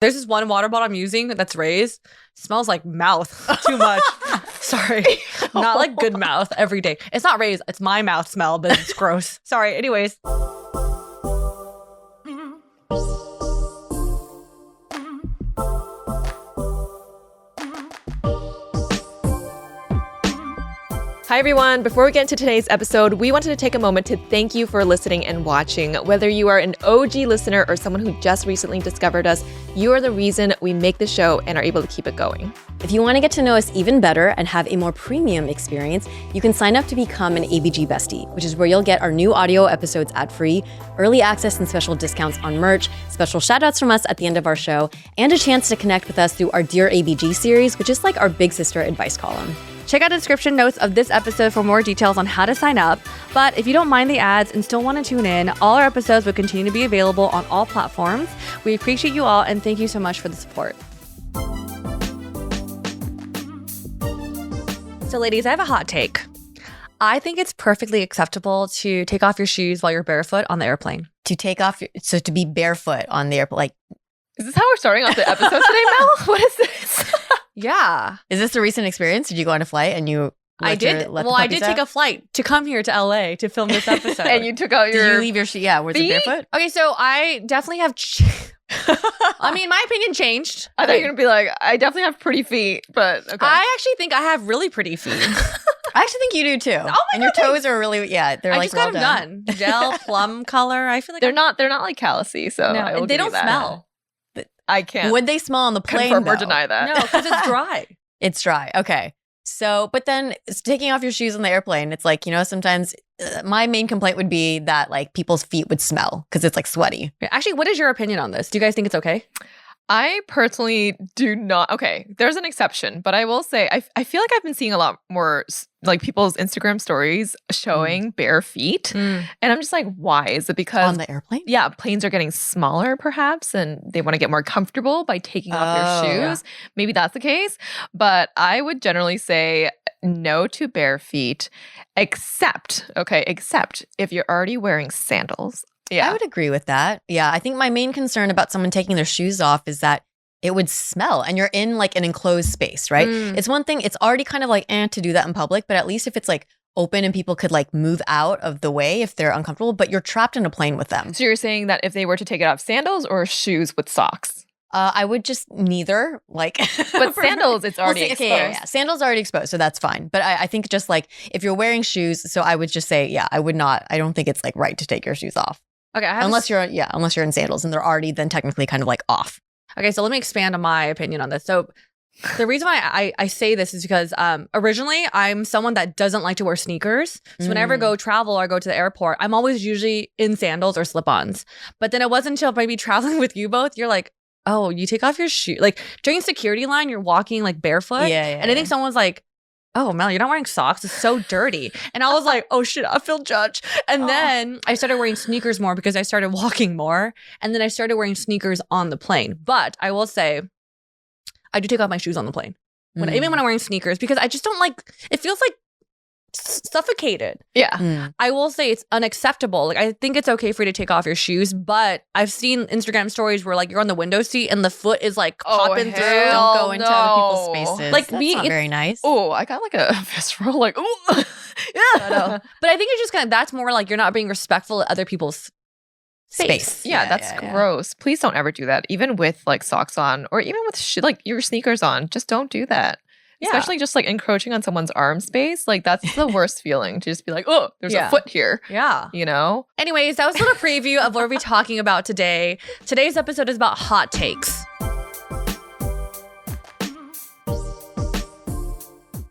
There's this one water bottle I'm using that's Ray's. It smells like mouth too much. Sorry. Not like good mouth every day. It's not Ray's. It's my mouth smell, but it's gross. Sorry. Anyways. Hi, everyone. Before we get into today's episode, we wanted to take a moment to thank you for listening and watching. Whether you are an OG listener or someone who just recently discovered us, you are the reason we make the show and are able to keep it going. If you want to get to know us even better and have a more premium experience, you can sign up to become an ABG Bestie, which is where you'll get our new audio episodes ad-free, early access and special discounts on merch, special shoutouts from us at the end of our show, and a chance to connect with us through our Dear ABG series, which is like our big sister advice column. Check out the description notes of this episode for more details on how to sign up. But if you don't mind the ads and still want to tune in, all our episodes will continue to be available on all platforms. We appreciate you all and thank you so much for the support. So ladies, I have a hot take. I think it's perfectly acceptable to take off your shoes while you're barefoot on the airplane. To take off, so to be barefoot on the airplane, like. Is this how we're starting off the episode today, Mel? What is this? Yeah. Is this a recent experience? Did you go on a flight and you I did take a flight to come here to LA to film this episode. And you took out your Did you leave your shoe? Yeah, was it barefoot? Okay, so I definitely have I mean, my opinion changed. I thought you were going to be like, I definitely have pretty feet, but okay. I actually think I have really pretty feet. I actually think you do too. Oh my God, your toes are really, they're I like just got them done. Gel, plum color. I feel like they're not like callousy, so no, I will they give you don't that. smell. I can't. Would they smell on the plane? Confirm or though? deny that? No, because it's dry. It's dry. Okay. So, but then taking off your shoes on the airplane, it's like, sometimes my main complaint would be that like people's feet would smell because it's like sweaty. Actually, what is your opinion on this? Do you guys think it's okay? I personally do not. Okay, there's an exception, but I will say I feel like I've been seeing a lot more like people's Instagram stories showing bare feet. And I'm just like, why? Is it because on the airplane? Yeah, planes are getting smaller perhaps and they want to get more comfortable by taking off their shoes. Yeah. Maybe that's the case. But I would generally say no to bare feet, except if you're already wearing sandals. Yeah. I would agree with that. Yeah. I think my main concern about someone taking their shoes off is that it would smell and you're in like an enclosed space, right? It's one thing, it's already kind of like to do that in public, but at least if it's like open and people could like move out of the way if they're uncomfortable, but you're trapped in a plane with them. So you're saying that if they were to take it off, sandals or shoes with socks? I would just neither like. But sandals, it's already exposed. Okay, yeah. Sandals already exposed, so that's fine. But I think just like if you're wearing shoes, so I would just say, I would not. I don't think it's like right to take your shoes off. Okay, unless you're in sandals and they're already then technically kind of like off. Okay, so let me expand on my opinion on this. So the reason why I say this is because originally I'm someone that doesn't like to wear sneakers. So whenever I go travel or go to the airport, I'm always usually in sandals or slip-ons. But then it wasn't until maybe traveling with you both, you're like, oh, you take off your shoe. Like during security line, you're walking like barefoot. And I think someone's like, oh, Mel, you're not wearing socks. It's so dirty. And I was like, oh shit, I feel judged. And then I started wearing sneakers more because I started walking more. And then I started wearing sneakers on the plane. But I will say, I do take off my shoes on the plane. Even when I'm wearing sneakers, because I just don't like, it feels like suffocated. Yeah. I will say it's unacceptable. Like I think it's okay for you to take off your shoes, but I've seen Instagram stories where like you're on the window seat and the foot is like popping through. Don't go into other people's spaces. Like that's not very nice. Oh, I got like a visceral like, oh, yeah. But I think it's just kind of, that's more like you're not being respectful of other people's space. Yeah, that's gross. Please don't ever do that. Even with like socks on or even with like your sneakers on, just don't do that. Yeah. Especially just like encroaching on someone's arm space. Like that's the worst feeling to just be like, oh, there's a foot here. Yeah. Anyways, that was a little preview of what we'll be talking about today. Today's episode is about hot takes.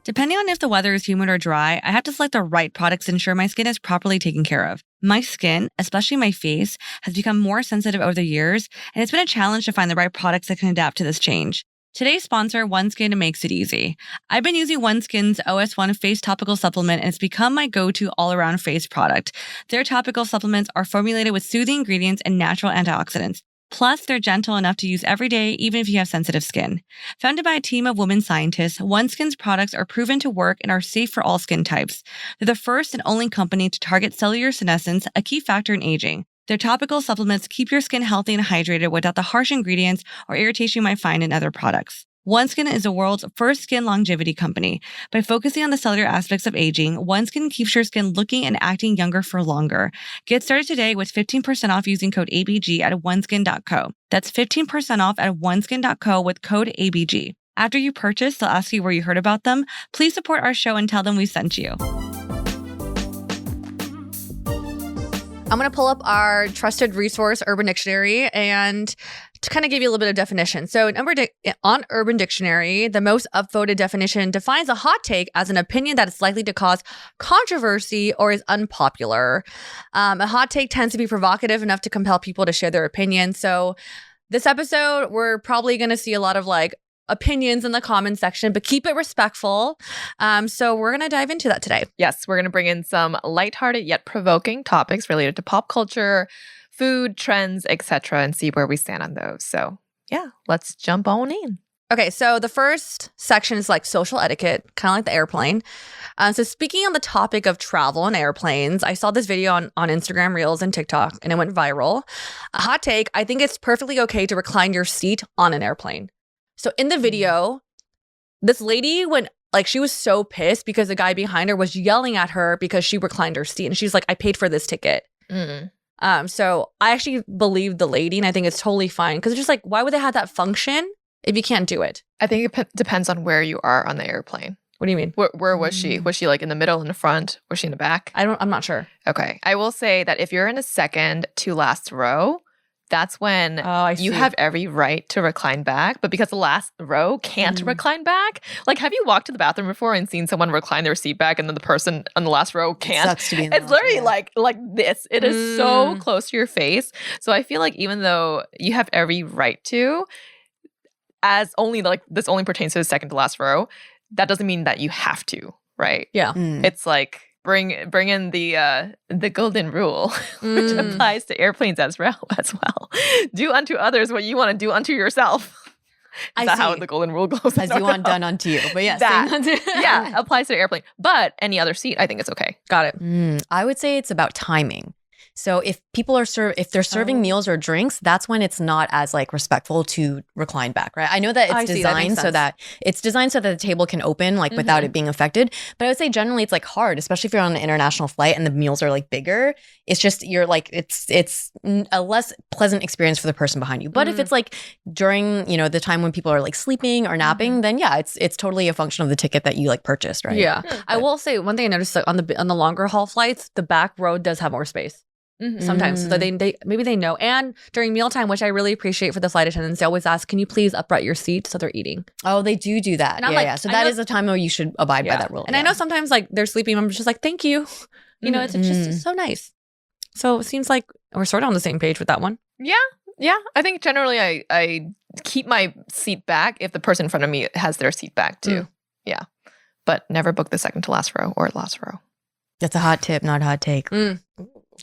Depending on if the weather is humid or dry, I have to select the right products to ensure my skin is properly taken care of. My skin, especially my face, has become more sensitive over the years, and it's been a challenge to find the right products that can adapt to this change. Today's sponsor, OneSkin, makes it easy. I've been using OneSkin's OS1 face topical supplement and it's become my go-to all-around face product. Their topical supplements are formulated with soothing ingredients and natural antioxidants. Plus, they're gentle enough to use every day, even if you have sensitive skin. Founded by a team of women scientists, OneSkin's products are proven to work and are safe for all skin types. They're the first and only company to target cellular senescence, a key factor in aging. Their topical supplements keep your skin healthy and hydrated without the harsh ingredients or irritation you might find in other products. OneSkin is the world's first skin longevity company. By focusing on the cellular aspects of aging, OneSkin keeps your skin looking and acting younger for longer. Get started today with 15% off using code ABG at oneskin.co. That's 15% off at oneskin.co with code ABG. After you purchase, they'll ask you where you heard about them. Please support our show and tell them we sent you. I'm going to pull up our trusted resource, Urban Dictionary, and to kind of give you a little bit of definition. So on Urban Dictionary, the most upvoted definition defines a hot take as an opinion that is likely to cause controversy or is unpopular. A hot take tends to be provocative enough to compel people to share their opinion. So this episode, we're probably going to see a lot of like opinions in the comment section, but keep it respectful. So we're going to dive into that today. Yes, we're going to bring in some lighthearted yet provoking topics related to pop culture, food, trends, etc., and see where we stand on those. So yeah, let's jump on in. Okay, so the first section is like social etiquette, kind of like the airplane. So speaking on the topic of travel and airplanes, I saw this video on Instagram Reels and TikTok, and it went viral. A hot take, I think it's perfectly okay to recline your seat on an airplane. So in the video, this lady she was so pissed because the guy behind her was yelling at her because she reclined her seat. And she's like, I paid for this ticket. So I actually believe the lady, and I think it's totally fine. Because it's just like, why would they have that function if you can't do it? I think it depends on where you are on the airplane. What do you mean? Where was she? Was she like in the middle, in the front? Was she in the back? I'm not sure. Okay. I will say that if you're in a second to last row, that's when you have every right to recline back. But because the last row can't recline back, like have you walked to the bathroom before and seen someone recline their seat back and then the person on the last row can't? It sucks to be in the it's literally like this. It is so close to your face. So I feel like even though you have every right to, as only like this only pertains to the second to last row, that doesn't mean that you have to, right? Yeah. It's like bring in the golden rule, which applies to airplanes as well. Do unto others what you want to do unto yourself. Is that how the golden rule goes? As you want done unto you. But yes, yeah, applies to the airplane. But any other seat, I think it's okay. Got it. I would say it's about timing. So if people are if they're serving meals or drinks, that's when it's not as like respectful to recline back, right? I know that it's designed so that the table can open like without it being affected. But I would say generally it's like hard, especially if you're on an international flight and the meals are like bigger. It's just it's a less pleasant experience for the person behind you. But if it's like during the time when people are like sleeping or napping, then yeah, it's totally a function of the ticket that you like purchased, right? Yeah. I will say one thing I noticed on the longer haul flights, the back row does have more space. Sometimes. So maybe they know. And during mealtime, which I really appreciate for the flight attendants, they always ask, can you please upright your seat so they're eating? Oh, they do that. And I'm So that is a time where you should abide by that rule. And I know sometimes like they're sleeping, I'm just like, thank you. It's just so nice. So it seems like we're sort of on the same page with that one. Yeah. I think generally I keep my seat back if the person in front of me has their seat back too. Yeah. But never book the second to last row or last row. That's a hot tip, not a hot take.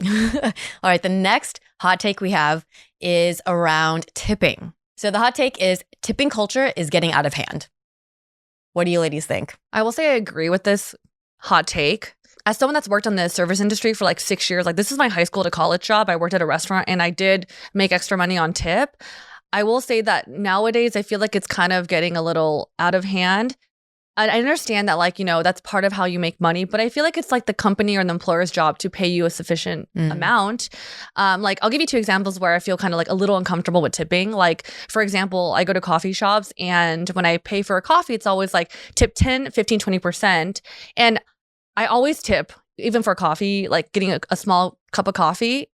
All right, the next hot take we have is around tipping. So the hot take is tipping culture is getting out of hand. What do you ladies think? I will say I agree with this hot take. As someone that's worked on the service industry for like 6 years, like this is my high school to college job. I worked at a restaurant and I did make extra money on tip. I will say that nowadays I feel like it's kind of getting a little out of hand. I understand that that's part of how you make money, but I feel like it's like the company or the employer's job to pay you a sufficient amount. I'll give you 2 examples where I feel kind of like a little uncomfortable with tipping. Like, for example, I go to coffee shops and when I pay for a coffee, it's always like tip 10, 15, 20%. And I always tip, even for coffee, like getting a small cup of coffee.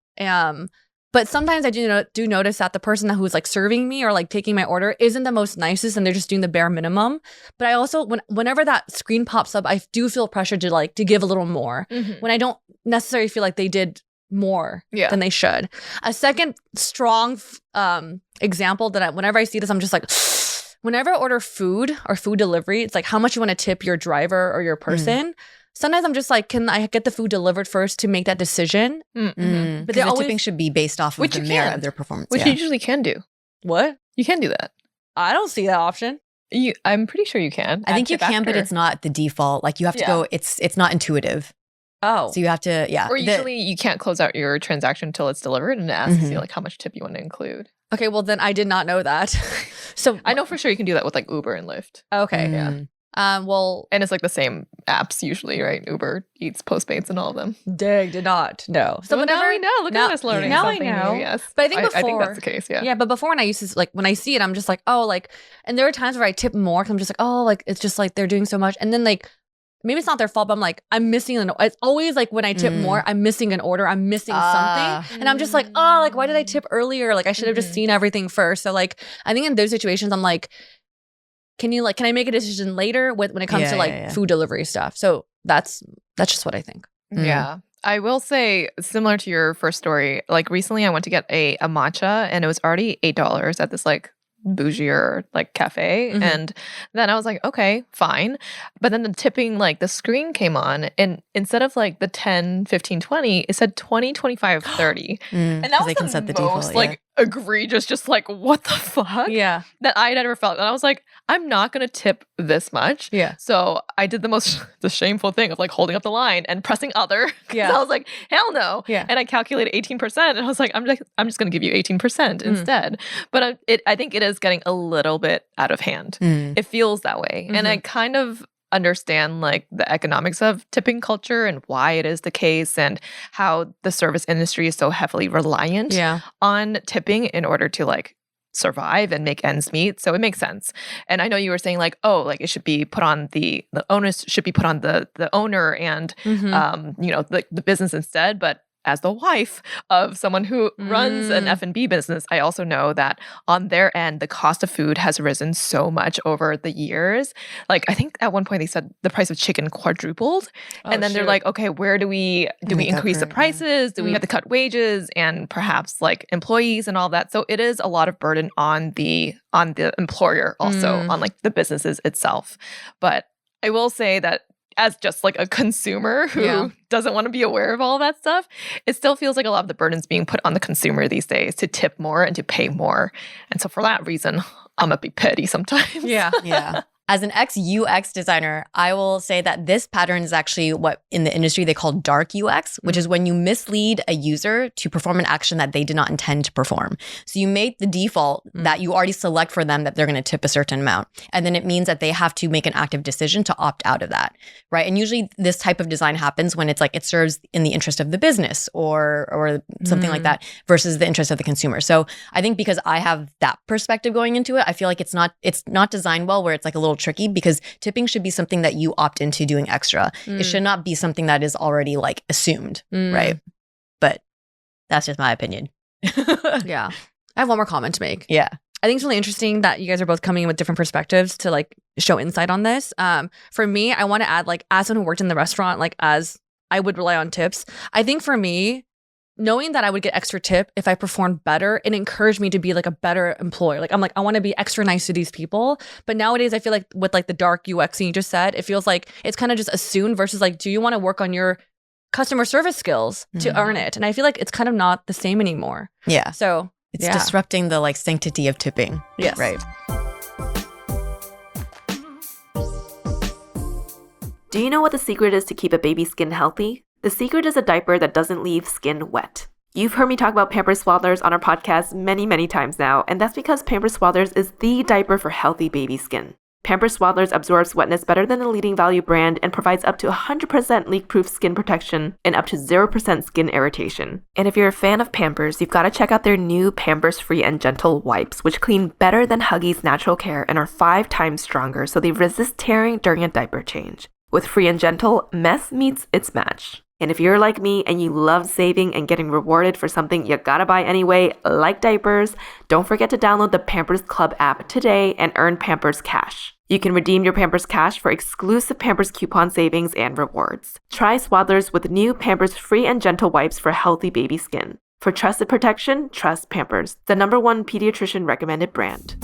But sometimes I do notice that the person who's like serving me or like taking my order isn't the most nicest and they're just doing the bare minimum. But I also, whenever that screen pops up, I do feel pressure to give a little more when I don't necessarily feel like they did more than they should. A second strong example that whenever I see this, I'm just like, whenever I order food or food delivery, it's like how much you want to tip your driver or your person. Sometimes I'm just like, can I get the food delivered first to make that decision? But the tipping should be based off of the merit of their performance. Which you usually can do. What? You can do that. I don't see that option. I'm pretty sure you can. I think you can, but it's not the default. Like you have to go, it's not intuitive. Oh. So you have to, Or usually you can't close out your transaction until it's delivered, and it asks you like how much tip you want to include. Okay, well then I did not know that. So I know for sure you can do that with like Uber and Lyft. Okay. Yeah. Well, and it's like the same apps usually, right? Uber Eats, Postmates, and all of them. Dang, did not know. So well, now we know. Look at us learning now something I know. new. Yes, but I think before, I think that's the case. Yeah. Yeah, but before when I used to like when I see it, I'm just like, oh, like, and there are times where I tip more because I'm just like, oh, like it's just like they're doing so much, and then like maybe it's not their fault, but I'm like, I'm missing an. It's always like when I tip more, I'm missing an order, I'm missing something, and I'm just like, oh, like why did I tip earlier? Like I should have just seen everything first. So like I think in those situations, I'm like, can I make a decision later when it comes to like food delivery stuff? So that's just what I think. Yeah. I will say, similar to your first story, like recently I went to get a matcha and it was already $8 at this like bougier like cafe. And then I was like, okay, fine. But then the tipping, like the screen came on and instead of like the 10, 15, 20, it said 20, 25, 30. And that was they can set the most default, like egregious, just like what the fuck? Yeah. That I had ever felt. And I was like, I'm not going to tip this much. Yeah. So I did the shameful thing of like holding up the line and pressing other. Yeah. I was like, hell no. Yeah. And I calculated 18%. And I was like, I'm just going to give you 18% instead. But I think it is getting a little bit out of hand. It feels that way. And I kind of understand like the economics of tipping culture and why it is the case and how the service industry is so heavily reliant on tipping in order to like survive and make ends meet. So it makes sense. And I know you were saying like, oh, like it should be put on the onus should be put on the owner and you know, the business instead. But as the wife of someone who runs an F&B business, I also know that on their end, the cost of food has risen so much over the years. Like, I think at one point they said the price of chicken quadrupled. And then they're like, okay, where do we increase the prices? Do we have to cut wages and perhaps like employees and all that? So it is a lot of burden on the employer also, on like the businesses itself. But I will say that as just like a consumer who doesn't want to be aware of all that stuff, it still feels like a lot of the burden's being put on the consumer these days to tip more and to pay more. And so for that reason, I'm gonna be petty sometimes. Yeah. As an ex-UX designer, I will say that this pattern is actually what in the industry they call dark UX, which is when you mislead a user to perform an action that they did not intend to perform. So you make the default that you already select for them that they're going to tip a certain amount. And then it means that they have to make an active decision to opt out of that, right? And usually this type of design happens when it's like it serves in the interest of the business or something like that versus the interest of the consumer. So I think because I have that perspective going into it, I feel like it's not designed well where it's like a little tricky because tipping should be something that you opt into doing extra. It should not be something that is already like assumed, right? But that's just my opinion. Yeah. I have one more comment to make. Yeah. I think it's really interesting that you guys are both coming in with different perspectives to like show insight on this. For me, I want to add like as someone who worked in the restaurant, like as I would rely on tips. I think for me, knowing that I would get extra tip if I performed better, it encouraged me to be like a better employer. Like I'm like, I want to be extra nice to these people. But nowadays I feel like with like the dark UX you just said, it feels like it's kind of just assumed versus like, do you want to work on your customer service skills to earn it? And I feel like it's kind of not the same anymore. Yeah. So it's disrupting the like sanctity of tipping. Yes. Right. Do you know what the secret is to keep a baby's skin healthy? The secret is a diaper that doesn't leave skin wet. You've heard me talk about Pampers Swaddlers on our podcast many, many times now, and that's because Pampers Swaddlers is the diaper for healthy baby skin. Pampers Swaddlers absorbs wetness better than the leading value brand and provides up to 100% leak-proof skin protection and up to 0% skin irritation. And if you're a fan of Pampers, you've got to check out their new Pampers Free and Gentle wipes, which clean better than Huggies Natural Care and are 5 times stronger, so they resist tearing during a diaper change. With Free and Gentle, mess meets its match. And if you're like me and you love saving and getting rewarded for something you gotta buy anyway, like diapers, don't forget to download the Pampers Club app today and earn Pampers Cash. You can redeem your Pampers Cash for exclusive Pampers coupon savings and rewards. Try Swaddlers with new Pampers Free and Gentle wipes for healthy baby skin. For trusted protection, trust Pampers, the #1 pediatrician recommended brand.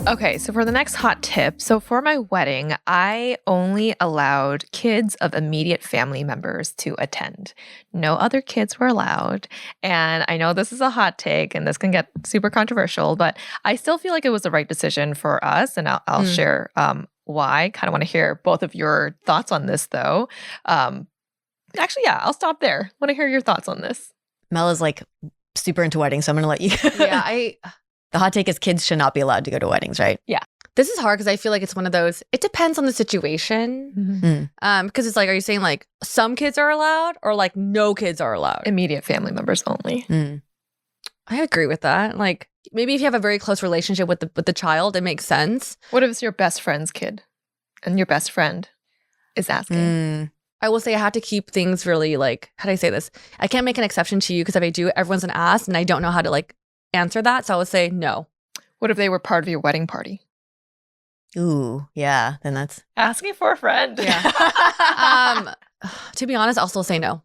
Okay, so for the next hot tip, so for my wedding, I only allowed kids of immediate family members to attend. No other kids were allowed. And I know this is a hot take and this can get super controversial, but I still feel like it was the right decision for us. And I'll share why. Kind of want to hear both of your thoughts on this, though. Actually, yeah, I'll stop there. Want to hear your thoughts on this. Mel is like super into weddings, so I'm going to let you. Yeah, The hot take is kids should not be allowed to go to weddings, right? Yeah. this is hard because I feel like it's one of those, it depends on the situation. Because it's like, are you saying like some kids are allowed or like no kids are allowed? Immediate family members only. I agree with that. Like maybe if you have a very close relationship with the child, it makes sense. What if it's your best friend's kid and your best friend is asking? I will say I have to keep things really like, how do I say this? I can't make an exception to you because if I do, everyone's gonna ask and I don't know how to like answer that. So I would say no. What if they were part of your wedding party? Ooh, yeah. Then that's Asking for a friend. Yeah. To be honest, I'll still say no.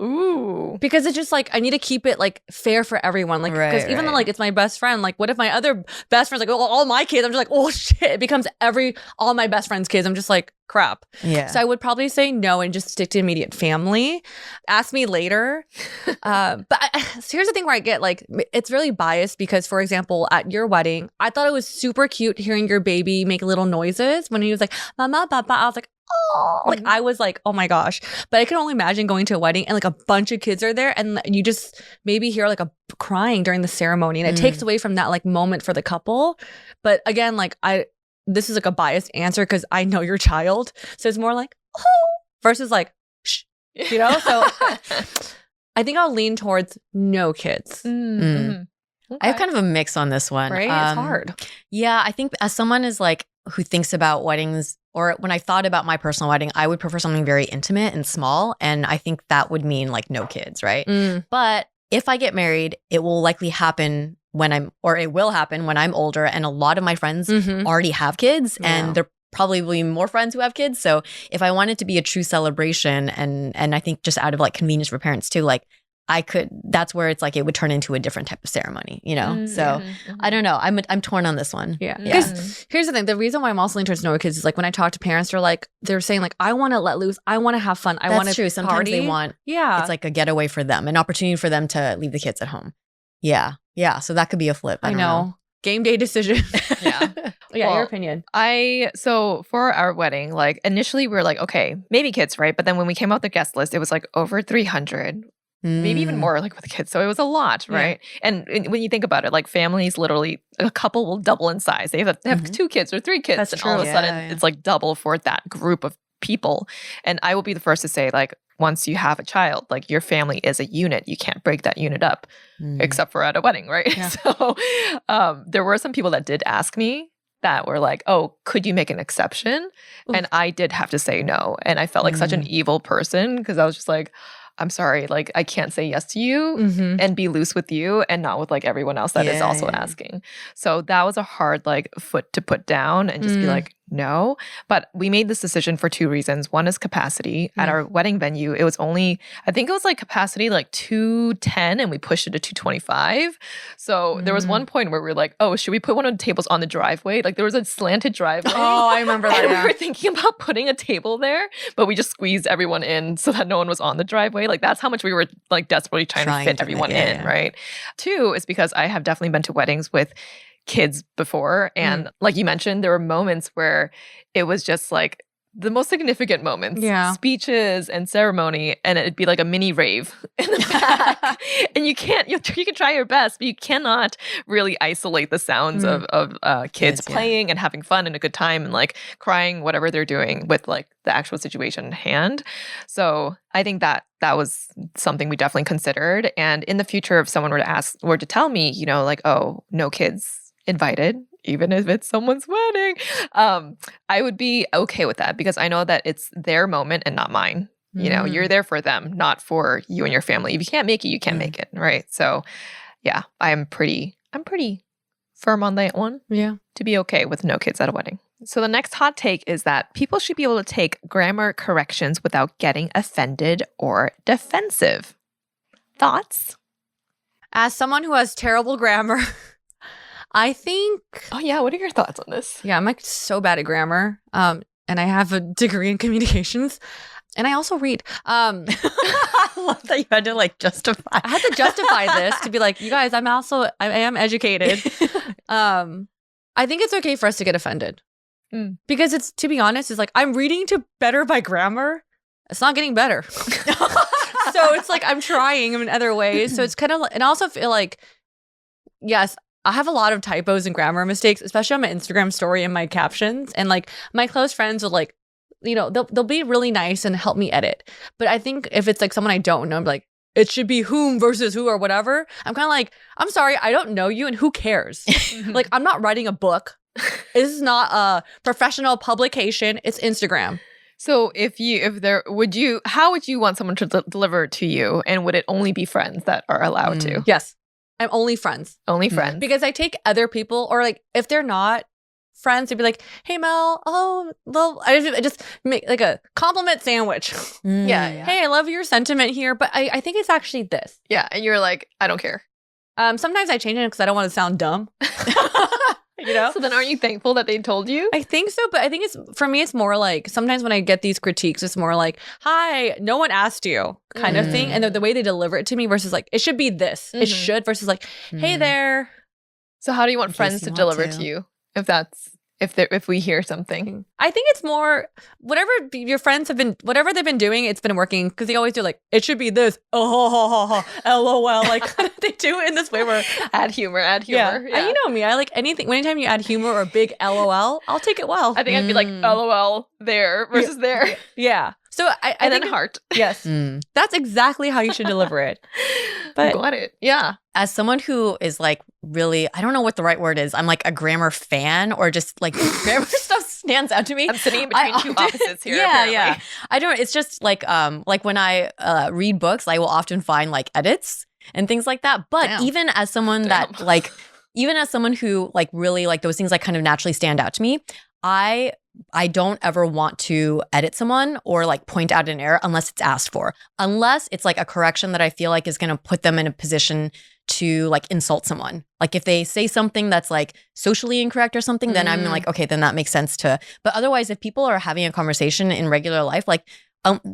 Ooh. Because it's just like, I need to keep it like fair for everyone. Like, because even though like it's my best friend, like what if my other best friends, like all my kids, I'm just like, oh shit, it becomes all my best friends' kids. I'm just like, crap. yeah. So I would probably say no and just stick to immediate family. Ask me later. So here's the thing where I get like, it's really biased because, for example, at your wedding, I thought it was super cute hearing your baby make little noises when he was like, mama, papa. I was like, oh, like I was like, oh my gosh. But I can only imagine going to a wedding and like a bunch of kids are there and you just maybe hear like a crying during the ceremony and it takes away from that like moment for the couple. But again, like this is like a biased answer because I know your child. So it's more like, oh, versus like, shh, you know? So I think I'll lean towards no kids. Okay. I have kind of a mix on this one. Right? It's hard. Yeah, I think as someone is like who thinks about weddings, or when I thought about my personal wedding, I would prefer something very intimate and small. And I think that would mean like no kids, right? But if I get married, it will likely happen it will happen when I'm older. And a lot of my friends already have kids and there probably will be more friends who have kids. So if I want it to be a true celebration and I think just out of like convenience for parents too, like that's where it's like it would turn into a different type of ceremony, you know? So I don't know. I'm torn on this one. Yeah. Because here's the thing. The reason why I'm also leaning towards no kids is like when I talk to parents, they're saying like, I want to let loose. I want to have fun. I want to That's true. Sometimes party. they want, it's like a getaway for them, an opportunity for them to leave the kids at home. Yeah. Yeah. So that could be a flip. I don't know. Game day decision. Yeah. Well, your opinion. So for our wedding, like initially we were like, okay, maybe kids, right? But then when we came out the guest list, it was like over 300. Maybe even more like with the kids. So it was a lot, right? And when you think about it, like families, literally a couple will double in size. They have to have 2 kids or 3 kids. That's and true. all of a sudden it's like double for that group of people. And I will be the first to say like, once you have a child, like your family is a unit. You can't break that unit up except for at a wedding, right? Yeah. So there were some people that did ask me that were like, oh, could you make an exception? And I did have to say no. And I felt like such an evil person because I was just like, I'm sorry, like I can't say yes to you and be loose with you and not with like everyone else that is also asking. So that was a hard like foot to put down and just be like, no. But we made this decision for 2 reasons. One is capacity. At our wedding venue, it was only, I think it was like capacity like 210 and we pushed it to 225. So there was one point where we were like, oh, should we put one of the tables on the driveway? Like there was a slanted driveway. Oh, I remember that. And we were thinking about putting a table there, but we just squeezed everyone in so that no one was on the driveway. Like that's how much we were like desperately trying to fit everyone in, right? 2 is because I have definitely been to weddings with kids before. And like you mentioned, there were moments where it was just like the most significant moments, speeches and ceremony, and it'd be like a mini rave in the back. And you can try your best, but you cannot really isolate the sounds of kids playing and having fun and a good time and like crying, whatever they're doing with like the actual situation in hand. So I think that was something we definitely considered. And in the future, if someone were to tell me, you know, like, oh, no kids invited, even if it's someone's wedding, I would be okay with that because I know that it's their moment and not mine. You know, you're there for them, not for you and your family. If you can't make it, you can't make it, right? So, yeah, I'm pretty firm on that one. Yeah, to be okay with no kids at a wedding. So the next hot take is that people should be able to take grammar corrections without getting offended or defensive. Thoughts? As someone who has terrible grammar, I think. Oh yeah, what are your thoughts on this? Yeah, I'm like so bad at grammar, and I have a degree in communications, and I also read. I love that you had to like justify. I had to justify this to be like, you guys, I am educated. I think it's okay for us to get offended. Because it's, to be honest, it's like I'm reading to better by grammar. It's not getting better. So it's like I'm trying in other ways. So it's kind of, and I also feel like, yes, I have a lot of typos and grammar mistakes, especially on my Instagram story and my captions. And like my close friends will like, you know, they'll be really nice and help me edit. But I think if it's like someone I don't know, I'm like, it should be whom versus who or whatever. I'm kind of like, I'm sorry, I don't know you and who cares? Like, I'm not writing a book. This is not a professional publication. It's Instagram. So how would you want someone to deliver it to you? And would it only be friends that are allowed to? Yes. I'm only friends. Only friends. Because I take other people, or like if they're not friends, they'd be like, hey Mel, I just make like a compliment sandwich. Yeah. Hey, I love your sentiment here, but I think it's actually this. Yeah. And you're like, I don't care. Sometimes I change it because I don't want to sound dumb. You know? So then aren't you thankful that they told you? I think so, but I think for me, it's more like sometimes when I get these critiques, it's more like, hi, no one asked you kind of thing. And the way they deliver it to me versus like, it should be this. It should versus like, hey there. So how do you want friends to deliver to you if we hear something? I think it's more whatever your friends have been, whatever they've been doing, it's been working because they always do like, it should be this. Oh, LOL. Like they do it in this way where add humor. Yeah. And you know me, I like anything. Anytime you add humor or big LOL, I'll take it well. I think I'd be like LOL there versus there. Yeah. So I think heart. Yes. That's exactly how you should deliver it. But got it. Yeah. As someone who is like really, I don't know what the right word is. I'm like a grammar fan, or just like grammar stuff stands out to me. I'm sitting in between two opposites here. Yeah. I don't. It's just like when I read books, I will often find like edits and things like that. But even as someone even as someone who like really like those things like kind of naturally stand out to me, I don't ever want to edit someone or like point out an error unless it's asked for. Unless it's like a correction that I feel like is going to put them in a position to like insult someone. Like if they say something that's like socially incorrect or something, then I'm like, okay, then that makes sense to. But otherwise, if people are having a conversation in regular life, like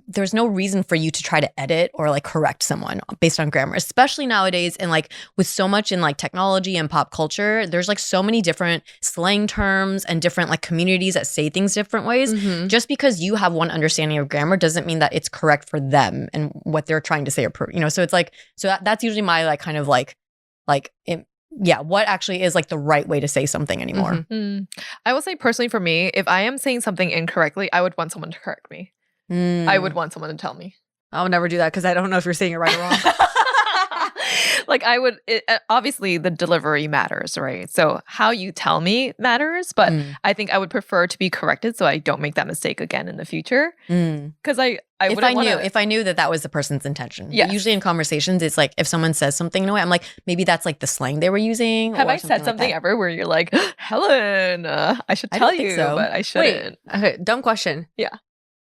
there's no reason for you to try to edit or like correct someone based on grammar, especially nowadays. And like with so much in like technology and pop culture, there's like so many different slang terms and different like communities that say things different ways. Just because you have one understanding of grammar doesn't mean that it's correct for them and what they're trying to say or prove. You know, so it's like, that's usually my like kind of what actually is like the right way to say something anymore. I will say personally for me, if I am saying something incorrectly, I would want someone to correct me. I would want someone to tell me. I would never do that because I don't know if you're saying it right or wrong. Like obviously the delivery matters, right? So how you tell me matters, but I think I would prefer to be corrected so I don't make that mistake again in the future. Because if I knew that was the person's intention. Yeah. Usually in conversations, it's like if someone says something in a way, I'm like, maybe that's like the slang they were using. Have I said something ever where you're like, Helen, I should tell you, but I shouldn't? Wait, okay, dumb question. Yeah.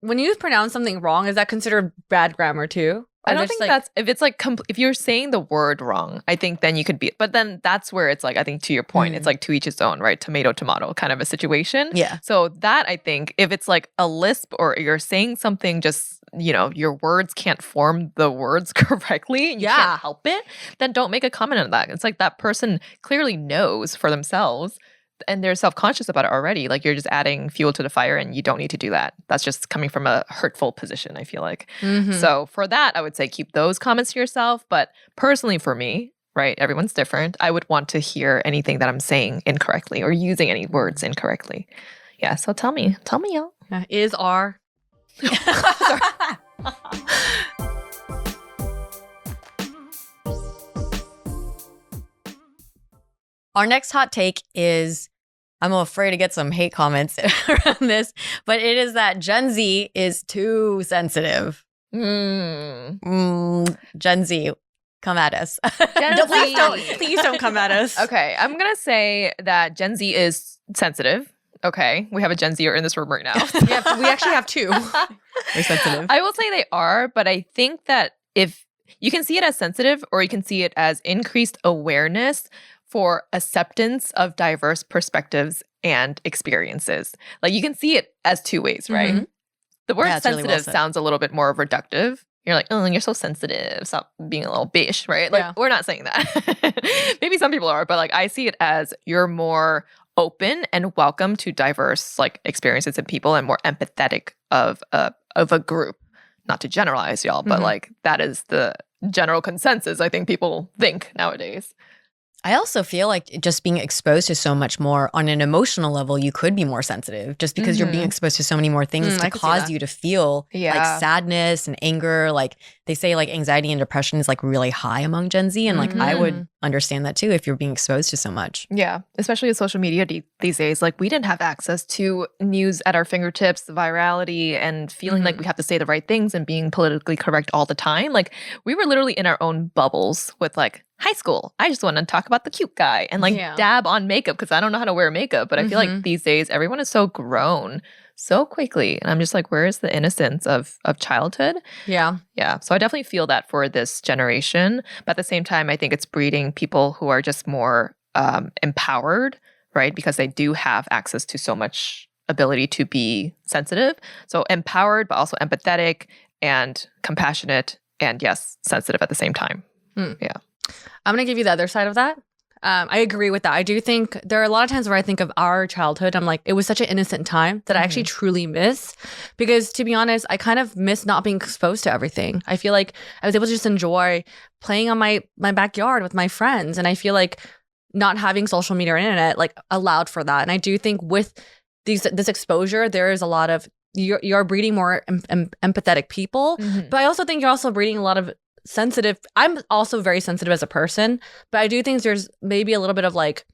When you pronounce something wrong, is that considered bad grammar too? I don't think that's, if it's like, if you're saying the word wrong, I think then you could be, but then that's where it's like, I think to your point, it's like to each his own, right? Tomato kind of a situation. Yeah. So that I think if it's like a lisp or you're saying something just, you know, your words can't form the words correctly, you can't help it, then don't make a comment on that. It's like that person clearly knows for themselves and they're self-conscious about it already. Like you're just adding fuel to the fire and you don't need to do that. That's just coming from a hurtful position, I feel like. So for that, I would say keep those comments to yourself. But personally for me, right, everyone's different. I would want to hear anything that I'm saying incorrectly or using any words incorrectly. Yeah, so tell me y'all. Is our... Our next hot take is, I'm afraid to get some hate comments around this, but it is that Gen Z is too sensitive. Gen Z, come at us. Please don't come at us. Okay, I'm going to say that Gen Z is sensitive. Okay, we have a Gen Zer in this room right now. Yeah, we actually have two. They're sensitive. I will say they are, but I think that if you can see it as sensitive or you can see it as increased awareness for acceptance of diverse perspectives and experiences. Like you can see it as two ways, right? The word sensitive really sounds a little bit more reductive. You're like, oh, you're so sensitive. Stop being a little bish, right? Like we're not saying that. Maybe some people are, but like I see it as you're more open and welcome to diverse like experiences and people and more empathetic of a group. Not to generalize, y'all, but like that is the general consensus I think people think nowadays. I also feel like just being exposed to so much more on an emotional level, you could be more sensitive just because you're being exposed to so many more things to cause you to feel like sadness and anger. Like they say like anxiety and depression is like really high among Gen Z. And like I would understand that too if you're being exposed to so much. Yeah, especially with social media these days. Like we didn't have access to news at our fingertips, the virality and feeling like we have to say the right things and being politically correct all the time. Like we were literally in our own bubbles with like high school. I just want to talk about the cute guy and like dab on makeup because I don't know how to wear makeup. But I feel like these days everyone is so grown so quickly. And I'm just like, where is the innocence of childhood? Yeah. Yeah. So I definitely feel that for this generation. But at the same time, I think it's breeding people who are just more empowered, right? Because they do have access to so much ability to be sensitive. So empowered, but also empathetic and compassionate and yes, sensitive at the same time. Yeah. I'm going to give you the other side of that. I agree with that. I do think there are a lot of times where I think of our childhood. I'm like, it was such an innocent time that I actually truly miss. Because to be honest, I kind of miss not being exposed to everything. I feel like I was able to just enjoy playing on my backyard with my friends. And I feel like not having social media or internet like allowed for that. And I do think with this exposure, there is a lot of, you're breeding more empathetic people. But I also think you're also breeding a lot of sensitive. I'm also very sensitive as a person, but I do think there's maybe a little bit of like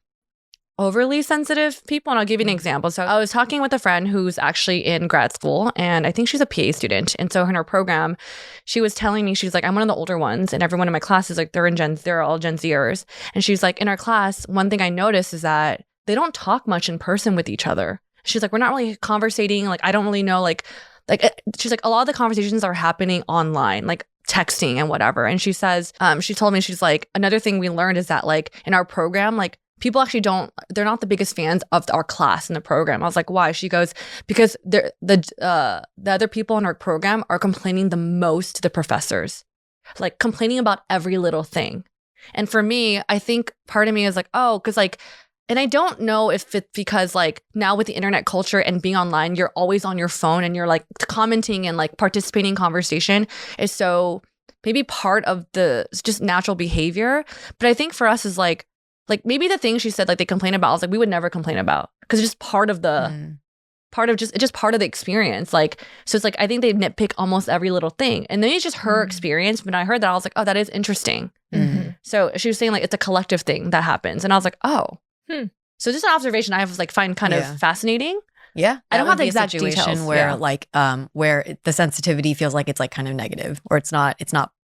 overly sensitive people. And I'll give you an example. So I was talking with a friend who's actually in grad school and I think she's a PA student. And so in her program, she was telling me, she's like, I'm one of the older ones and everyone in my class is like, they're all Gen Zers. And she's like, in our class, one thing I noticed is that they don't talk much in person with each other. She's like, we're not really conversating. Like, I don't really know, she's like, a lot of the conversations are happening online, like texting and whatever. And she says, she told me, she's like, another thing we learned is that like in our program, like people actually they're not the biggest fans of our class in the program. I was like, why? She goes, because the other people in our program are complaining the most to the professors, like complaining about every little thing. And for me, I think part of me is like, oh, because like, and I don't know if it's because like now with the internet culture and being online, you're always on your phone and you're like commenting and like participating in conversation is so maybe part of the just natural behavior. But I think for us is like maybe the thing she said, like they complain about, I was like, we would never complain about because it's just part of the it's just part of the experience. Like, so it's like, I think they nitpick almost every little thing. And then it's just her experience. When I heard that, I was like, oh, that is interesting. So she was saying like, it's a collective thing that happens. And I was like, oh, so just an observation I have like find kind of fascinating. Yeah. I don't have the exact details where like where the sensitivity feels like it's like kind of negative or it's not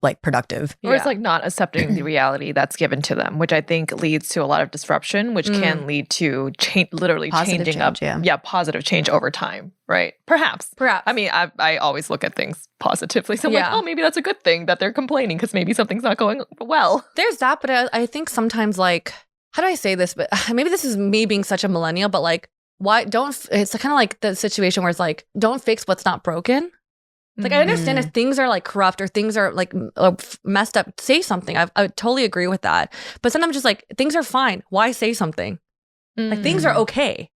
like productive. Or it's like not accepting the reality that's given to them, which I think leads to a lot of disruption, which can lead to literally Positive changing change, up. Positive change over time, right? Perhaps. I mean, I always look at things positively. So I'm like, oh, maybe that's a good thing that they're complaining because maybe something's not going well. There's that, but I think sometimes like, how do I say this? But maybe this is me being such a millennial, but like, why it's kind of like the situation where it's like, don't fix what's not broken. Like, I understand if things are like corrupt or things are like messed up, say something. I totally agree with that. But sometimes just like, things are fine. Why say something? Like, things are okay.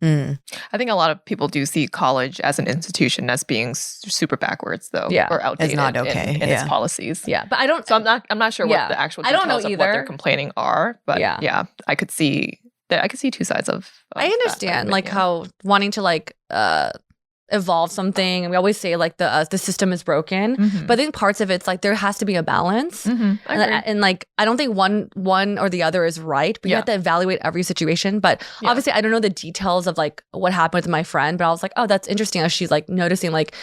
I think a lot of people do see college as an institution as being super backwards, though, or outdated. It's not okay in its policies. Yeah, but I don't. So I'm not sure what the actual details of what they're complaining are. But I could see that. I could see two sides of I understand like how wanting to like evolve something, and we always say like the system is broken, but I think parts of it's like there has to be a balance, and like I don't think one or the other is right, but you have to evaluate every situation. But obviously I don't know the details of like what happened with my friend, but I was like, oh, that's interesting. As she's like noticing like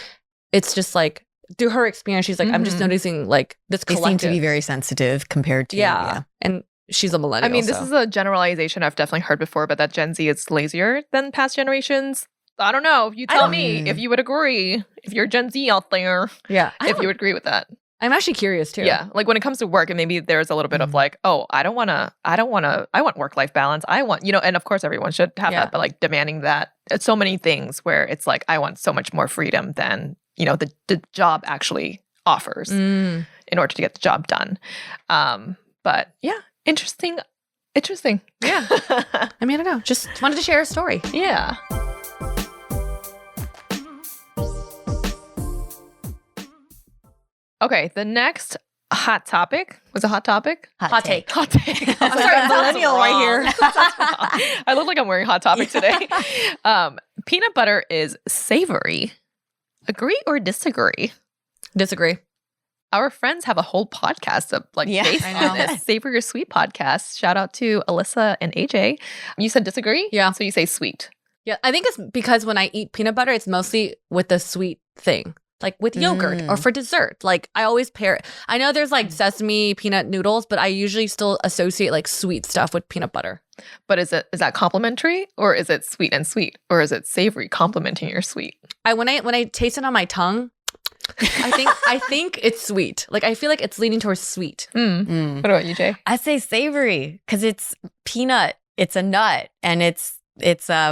it's just like through her experience, she's like, I'm just noticing like this collective. They seem to be very sensitive compared to and she's a millennial. I mean, this is a generalization I've definitely heard before, but that Gen Z is lazier than past generations. I don't know. You tell me if you would agree. If you're Gen Z out there, if you would agree with that. I'm actually curious too. Yeah, like when it comes to work, and maybe there's a little bit of like, oh, I want work-life balance. I want, and of course everyone should have that, but like demanding that. It's so many things where it's like, I want so much more freedom than, the job actually offers in order to get the job done. But yeah, interesting Interesting. Yeah. I mean, I don't know. Just wanted to share a story. Yeah. Okay, the next hot topic was a hot topic. Hot take. Hot take. I'm sorry, millennial right here. I look like I'm wearing Hot Topic today. Peanut butter is savory. Agree or disagree? Disagree. Our friends have a whole podcast of based I know. on this Savory or Sweet podcast. Shout out to Alyssa and AJ. You said disagree? Yeah. So you say sweet. Yeah, I think it's because when I eat peanut butter, it's mostly with the sweet thing. Like with yogurt or for dessert. Like I always pair it. I know there's like sesame peanut noodles, but I usually still associate like sweet stuff with peanut butter. But is that complimentary or is it sweet and sweet? Or is it savory complementing your sweet? When I taste it on my tongue, I think it's sweet. Like I feel like it's leaning towards sweet. What about you, Jay? I say savory because it's peanut. It's a nut, and it's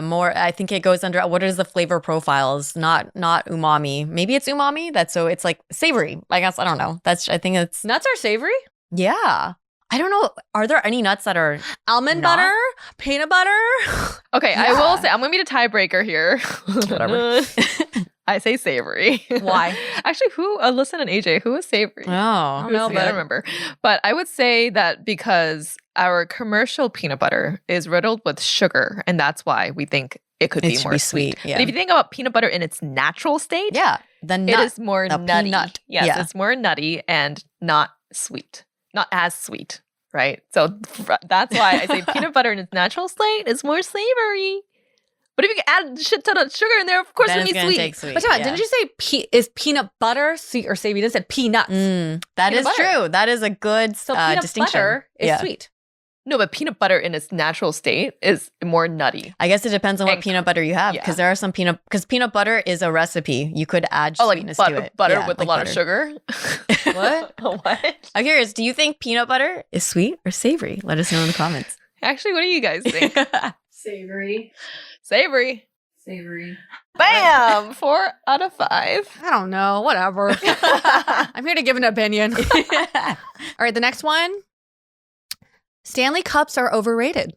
more. I think it goes under. What is the flavor profiles? Not umami. Maybe it's umami. It's like savory. I guess I don't know. I think it's Nuts are savory? yeah. I don't know. Are there any nuts that are Almond Not- butter? Peanut butter? Okay, I will say I'm going to be the tiebreaker here. Whatever. I say savory. Why? Actually, Alyssa and AJ, who is savory? Oh, No, I but- don't remember. But I would say that because our commercial peanut butter is riddled with sugar, and that's why we think it could be should more be sweet. sweet, yeah. But if you think about peanut butter in its natural state, yeah. The it nut. is more the nutty. peanut. Yes, Yeah. it's more nutty and not sweet. Not as sweet, right? So that's why I say peanut butter in its natural state is more savory. But if you add a shit ton of sugar in there, of course Then it's it's going gonna to be take sweet. sweet. But come on, yeah. didn't you say is peanut butter sweet or savory? You just said peanuts. That Peanut is butter. true. That is a good So peanut distinction. butter is Yeah. sweet. No, but peanut butter in its natural state is more nutty. I guess it depends on what And- peanut butter you have, yeah. because there are some because peanut butter is a recipe. You could add Oh, like sweetness to it. butter Yeah, with like a lot butter. of sugar? What? What? I'm curious. Do you think peanut butter is sweet or savory? Let us know in the comments. Actually, what do you guys think? Savory. Savory. Savory. Bam! 4 out of 5. I don't know. Whatever. I'm here to give an opinion. All right, the next one. Stanley Cups are overrated.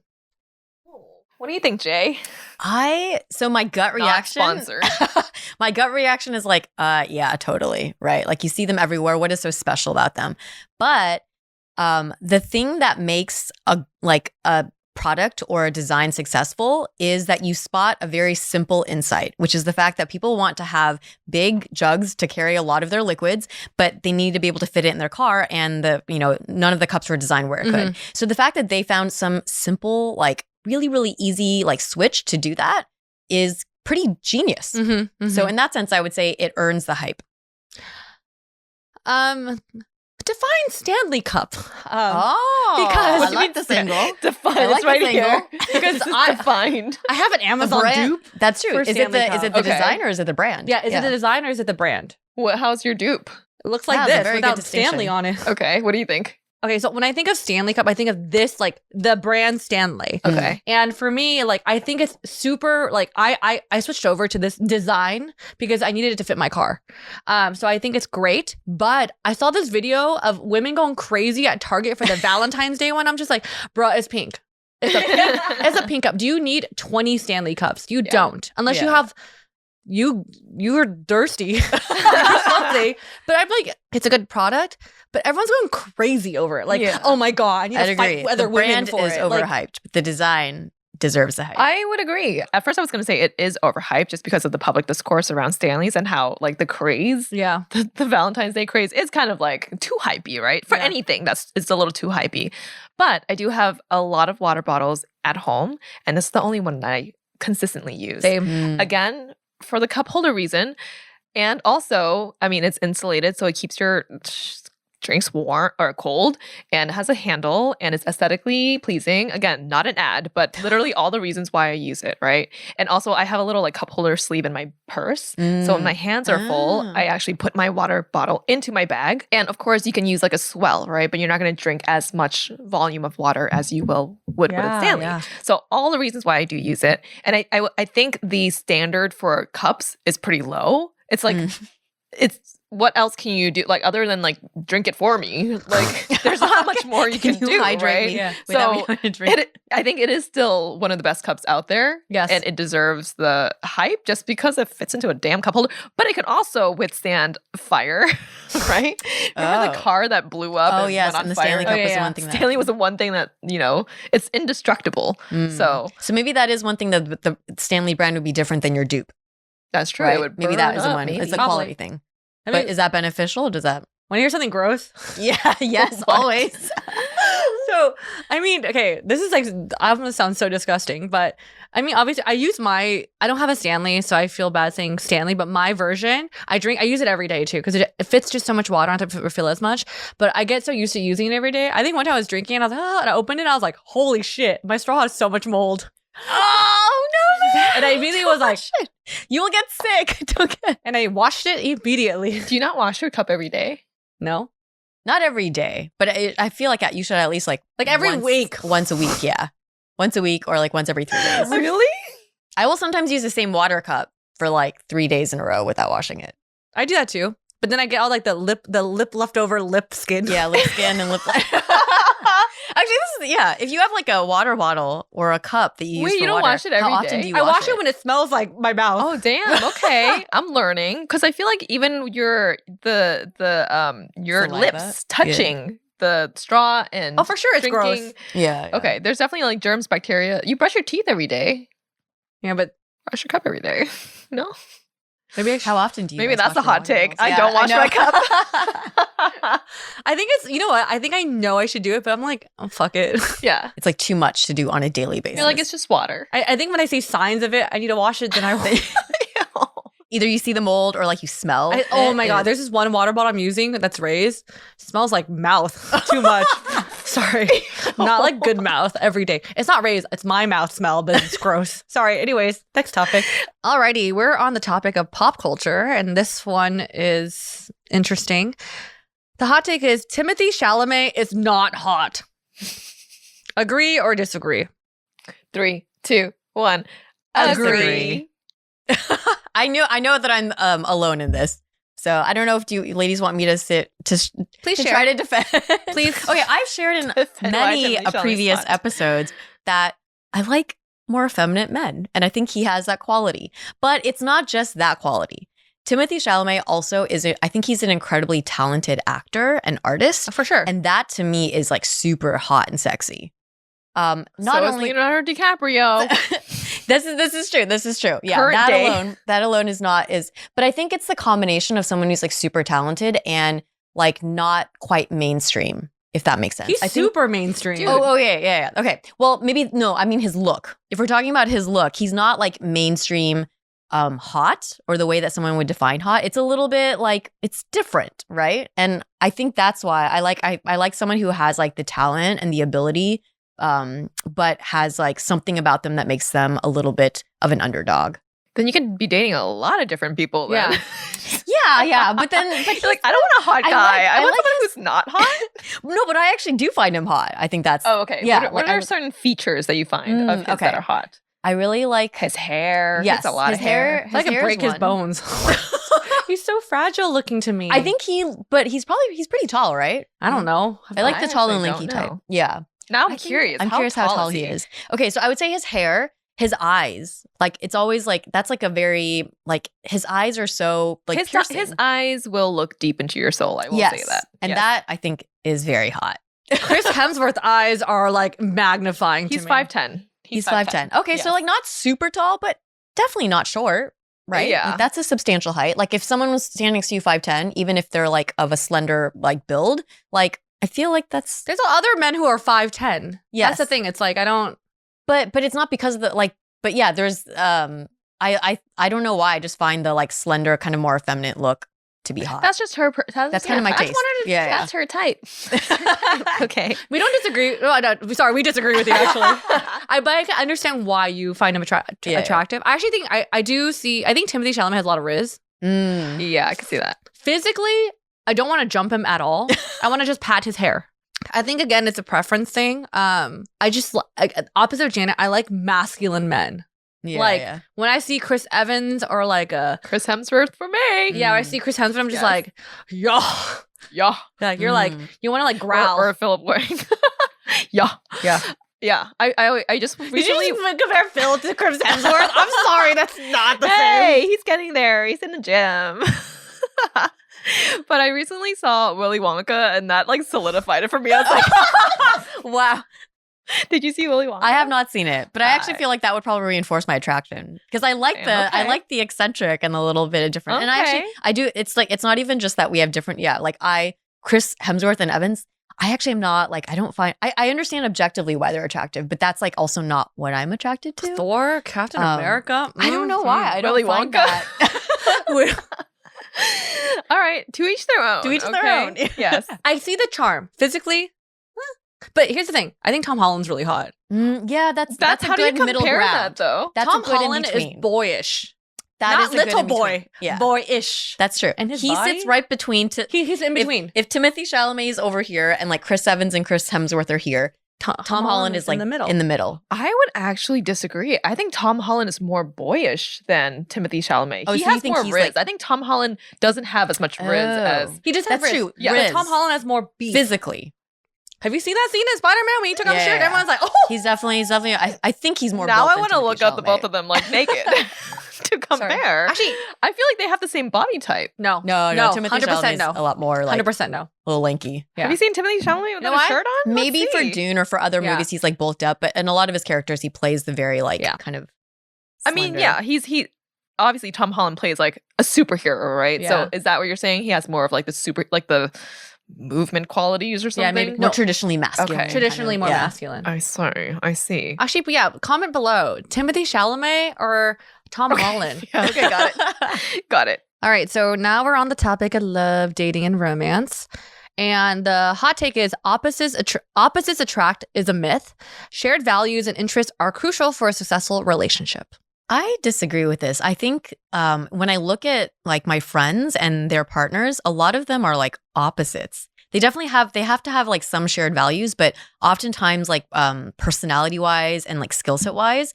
What do you think, Jay? So my gut reaction. Not sponsored. My gut reaction is like, yeah, totally. Right. Like you see them everywhere. What is so special about them? But the thing that makes a product or a design successful is that you spot a very simple insight, which is the fact that people want to have big jugs to carry a lot of their liquids, but they need to be able to fit it in their car, and none of the cups were designed where it could. So the fact that they found some simple, like really, really easy like switch to do that is pretty genius. So in that sense, I would say it earns the hype. Define Stanley Cup. Because because- I like the single. Define. I like It's right the here. single. Because This is I- defined. I have an Amazon brand- dupe. That's true. for Is it Stanley the Cup. is it the Okay. design or is it the brand? Yeah, is it the design or is it the brand? How's your dupe? It looks like Wow, it's a this very good without distinction. Stanley on it. Okay, what do you think? Okay, so when I think of Stanley Cup, I think of this, like the brand Stanley. Okay. And for me, like I think it's super like I switched over to this design because I needed it to fit my car. So I think it's great. But I saw this video of women going crazy at Target for the Valentine's Day one. I'm just like, bruh, it's pink. It's a pink cup. Do you need 20 Stanley Cups? You don't. Unless you Yeah. have you're thirsty. You're thirsty. But I'm like, it's a good product, but everyone's going crazy over it. Like, Yeah. oh my God, I need I'd to agree. fight other The women brand for is it. overhyped, Like, but the design deserves the hype. I would agree. At first, I was going to say it is overhyped just because of the public discourse around Stanley's and how like the craze, yeah. the Valentine's Day craze is kind of like too hypey, right? For Yeah. anything it's a little too hypey. But I do have a lot of water bottles at home, and this is the only one that I consistently use. Same. Mm. Again, for the cup holder reason. And also, I mean, it's insulated, so it keeps your drinks warm or cold, and has a handle, and it's aesthetically pleasing. Again, not an ad, but literally all the reasons why I use it, right? And also, I have a little like cup holder sleeve in my purse. So when my hands are full, Ah. I actually put my water bottle into my bag. And of course, you can use like a swell, right? But you're not going to drink as much volume of water as you would with a Stanley. yeah. So all the reasons why I do use it. And I think the standard for cups is pretty low. It's like, it's what else can you do? Like, other than like drink it for me, like there's not much more you can do, hydrate right? me So without me having to drink? I think it is still one of the best cups out there. Yes. And it deserves the hype just because it fits into a damn cup holder. But it can also withstand fire, right? Remember the car that blew up and yes, went on and the fire? Stanley Cup was the yeah. one thing that... Stanley was the one thing that, it's indestructible. So So maybe that is one thing that the Stanley brand would be different than your dupe, that's true. right? It would Maybe that burn is the up, one. maybe. It's a Probably. quality thing. I mean, But is that beneficial? Does that... want to hear something gross? Yeah, yes, What? always. So, I mean, okay, this is like, I'm going to sound so disgusting, but I mean, obviously, I don't have a Stanley, so I feel bad saying Stanley, but my version, I use it every day too, because it fits just so much water. I don't have to refill as much, but I get so used to using it every day. I think one time I was drinking and I was like, oh, and I opened it and I was like, holy shit, my straw has so much mold. Oh, no, man. And I immediately was like, Shit. You will get sick. Don't get... and I washed it immediately. Do you not wash your cup every day? No? Not every day, but I feel like you should at least like every week. Once a week, yeah. Once a week or like once every 3 days. Really? I will sometimes use the same water cup for like 3 days in a row without washing it. I do that too. But then I get all like the lip leftover lip skin. Yeah, lip skin and lip... Actually, this is, if you have like a water bottle or a cup that you use Wait, for you don't water, wash it every how often day? do you I wash wash it when it smells like my mouth. Oh damn! Okay, I'm learning because I feel like even your Saliva? lips touching the straw and Oh, for sure, it's gross. drinking. Yeah. Okay, there's definitely like germs, bacteria. You brush your teeth every day. Yeah, but Brush your cup every day. No, maybe I How often do you maybe guys that's a wash your hot water take. bottles? I don't wash my cup. I think it's, you know what? I think I know I should do it, but I'm like, oh, fuck it. Yeah, It's like too much to do on a daily basis. you're like it's just water. I think when I see signs of it, I need to wash it, then I Either you see the mold or like you smell. oh it. my God, there's this one water bottle I'm using that's raised. Smells like mouth too much. Sorry. Not like good mouth every day. It's not raised. It's my mouth smell, but it's gross. Sorry. Anyways, next topic. Alrighty. We're on the topic of pop culture, and this one is interesting. The hot take is Timothée Chalamet is not hot. Agree or disagree? 3, 2, 1. Agree. I know that I'm alone in this. So I don't know if you ladies want me to Please share. try to defend. Please. Okay, I've shared in Defend why many Timothée Chalamet's previous hot. episodes that I like more effeminate men, and I think he has that quality. But it's not just that quality. Timothée Chalamet also I think he's an incredibly talented actor and artist, For sure. and that to me is like super hot and sexy. Not So is only Leonardo DiCaprio. this is true. Yeah, Current day. that alone is but I think it's the combination of someone who's like super talented and like not quite mainstream, if that makes sense. He's I think, super mainstream. Oh, yeah. Okay. Well, maybe no, I mean his look. If we're talking about his look, he's not like mainstream hot or the way that someone would define hot. It's a little bit like it's different, right? And I think that's why I like someone who has like the talent and the ability but has like something about them that makes them a little bit of an underdog. Then you could be dating a lot of different people. Then. Yeah. But you're like, I don't want a hot guy. I want someone who's not hot. No, but I actually do find him hot. I think that's. Oh, okay. Yeah, What are certain features that you find of his okay. that are hot? I really like His hair. Yes, He has a lot his of hair. hair. I could hair break is his one. bones. He's so fragile looking to me. I think but he's pretty tall, right? I don't know. I like I the tall and actually lanky don't type. know. Yeah. Now I'm I think- curious. I'm curious how tall he is. Okay, so I would say his hair, his eyes, like it's always like that's like a very like his eyes are so like piercing. his eyes will look deep into your soul. I will yes. say that. And Yes. that I think is very hot. Chris Hemsworth's eyes are like magnifying He's to me. 5'10". He's 5'10". Okay, so Yes. like not super tall, but definitely not short, right? Yeah. Like, that's a substantial height. Like if someone was standing next to you 5'10", even if they're like of a slender like build, like I feel like that's There's other men who are 5'10". Yes. That's the thing. It's like I don't. but it's not because of the like but yeah, there's I don't know why I just find the like slender kind of more effeminate look to be hot. That's just her. That's kind of my I just taste. wanted to. Yeah. That's her type. Okay. We don't disagree. No, no, sorry, we disagree with you actually. But I can understand why you find him Yeah. attractive. I actually think I do see. I think Timothée Chalamet has a lot of riz. Yeah, I can see that. Physically, I don't want to jump him at all. I want to just pat his hair. I think again, it's a preference thing. I just opposite of Janet, I like masculine men. Yeah, when I see Chris Evans or like a Chris Hemsworth for me. when I see Chris Hemsworth, I'm just like, yeah. Yeah. Like you're like you want to like growl or Philip Wang. Yeah. Yeah. I just Did recently you just compare Phil to Chris Hemsworth? I'm sorry, that's not the Hey, same. he's getting there. He's in the gym. But I recently saw Willy Wonka and that like solidified it for me. I was like, Wow. did you see Willy Wonka? I have not seen it, but I actually feel like that would probably reinforce my attraction because I like I like the eccentric and a little bit of different. And I do. It's like it's not even just that we have different. Yeah, like Chris Hemsworth and Evans. I actually am not like I don't find I understand objectively why they're attractive, but that's like also not what I'm attracted to. Thor, Captain America. I don't know why. I don't Willy find Wonka. that. All right, to each their own. To each their own. Yes. I see the charm physically, but here's the thing: I think Tom Holland's really hot. Yeah, that's a how do you good middle compare ground. that though? That's Tom a good Holland in is between. boyish, That not is a good little in between. boy. Yeah, boyish. that's true. And his he body? sits right between. He's in between. If Timothée Chalamet is over here and like Chris Evans and Chris Hemsworth are here, Tom Holland is like in the middle. In the middle. I would actually disagree. I think Tom Holland is more boyish than Timothée Chalamet. Oh, He so you has think more he's, Riz. like- I think Tom Holland doesn't have as much Riz as He does have That's Riz. true. Yeah, Riz. but Tom Holland has more beef. Physically. Have you seen that scene in Spider-Man when he took off his shirt? Yeah. Everyone's like, oh. He's definitely. I think he's more. now built I than want to Timothée look up the both Chalamet. of them like naked to compare. Actually, I feel like they have the same body type. no. No, Timothée 100% Chalamet is no. a lot more like 100% no. a little lanky. Yeah. Have you seen Timothée Chalamet without a shirt on? Maybe Let's for see. Dune or for other Yeah. movies, he's like bulked up, but in a lot of his characters, he plays the very like kind of. I mean, slender. yeah, he obviously Tom Holland plays like a superhero, right? Yeah. So is that what you're saying? He has more of like the movement qualities or something? Yeah, maybe more traditionally masculine. Okay. Traditionally more Yeah. masculine. I see. Actually, but yeah, comment below. Timothy Chalamet or Tom Holland? Yeah, okay, got it. Got it. All right, so now we're on the topic of love, dating, and romance. And the hot take is opposites attract is a myth. Shared values and interests are crucial for a successful relationship. I disagree with this. I think when I look at like my friends and their partners, a lot of them are like opposites. They definitely have to have like some shared values, but oftentimes like personality wise and like skill set wise,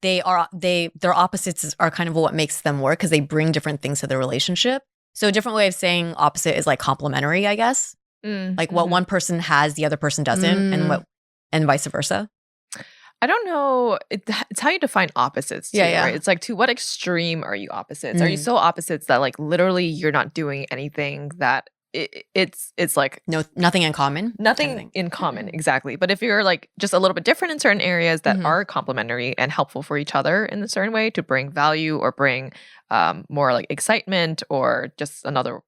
their opposites are kind of what makes them work because they bring different things to the relationship. So a different way of saying opposite is like complementary, I guess. Like what one person has, the other person doesn't, and vice versa. I don't know. It's how you define opposites too, Yeah. right? It's like, to what extreme are you opposites? Are you so opposites that like literally you're not doing anything that it's like Nothing in common. nothing in common, exactly. But if you're like just a little bit different in certain areas that are complementary and helpful for each other in a certain way to bring value or bring more like excitement or just another,